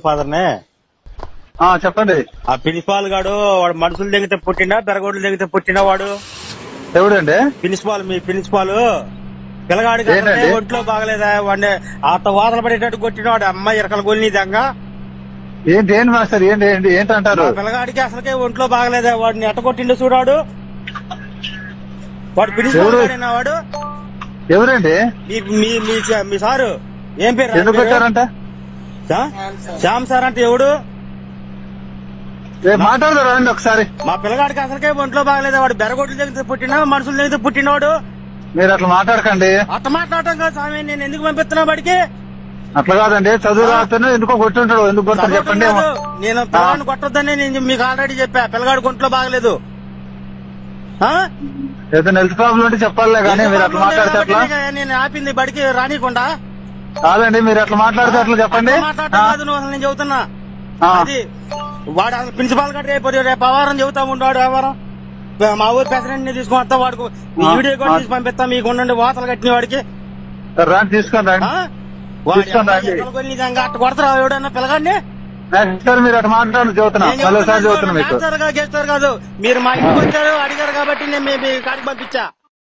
ఫాదర్నే. చెప్పండి. ఆ ప్రిన్సిపాల్ గాడు వాడు మనుషులు దిగితే పుట్టినా బెరగోడ్లు దిగితే పుట్టినా వాడు ఎవడండి? ప్రిన్సిపాల్, మీ ప్రిన్సిపాల్. పిల్లగాడికి ఒంట్లో బాగలేదా వాడిని అంత వాదన పడేటట్టు కొట్టినాడు. అమ్మాయి ఇరకలు కొనిదంగా. ఏంటి మాస్టర్, ఏంటంటారు? పిల్లగాడికి అసలుకే ఒంట్లో బాగలేదా వాడిని ఎట్ట కొట్టిండు చూడాడు. వాడు ప్రిన్సిపాల్ గాడేనా వాడు? ఎవరండి? మీ సారు ఏం పేరు? ఎందుకు వచ్చారంట? శ్యామ్ సార్ అంటే ఎవడు? మాట్లాడదారండి ఒకసారి. మా పిల్లగాడికి అసలుకే ఒంట్లో బాగలేదా వాడు బెరగొడ్లు దగ్గర పుట్టినా మనుషుల దగ్గర పుట్టినవాడు. మీరు అట్లా మాట్లాడకండి. అట్లా మాట్లాడటం కాదు స్వామి. నేను ఎందుకు పంపిస్తున్నా వాడికి? అట్లా కాదండి, చదువు రాస్తేనే ఎందుకో కొట్టుంటాడు. ఎందుకు కొడతాడు చెప్పండి. నేను పిల్లగాడిని కొట్టొద్దని నేను మీకు ఆల్రెడీ చెప్పా. పిల్లగాడికి ఒంట్లో బాగలేదు. ఏదైనా హెల్త్ ప్రాబ్లం ఉంటే చెప్పాలే కానీ మీరు అట్లా మాట్లాడితే అట్లా. నేను ఆపింది బడికి రానికుండా కాదండి. మీరు అట్లా మాట్లాడితే అట్లా చెప్పండి. మాట్లాడటం కాదు నువ్వు. అసలు నేను చెబుతున్నా అది వాడు అసలు ప్రిన్సిపాల్ గారు రేపు వ్యవహారం చెబుతా ఉంటాడు. వ్యవహారం మా ఊరు ప్రెసిడెంట్ ని తీసుకుని వస్తా. వాడికి వీడియో కూడా తీసి పంపిస్తా. మీకు ఉండండి వాతలు కట్టిన వాడికి. రాండి తీసుకొని రండి. అట్ట కొడతారా ఎవడన్నా పిల్లగాడిని? మీరు అట్లా మాట్లాడి చదువుతున్నా మరోసారి చదువుతున్నా మీకు కాదు. మీరు మా ఇంటికి వచ్చారు అడిగారు కాబట్టి నేను మీ కాడికి పంపించా.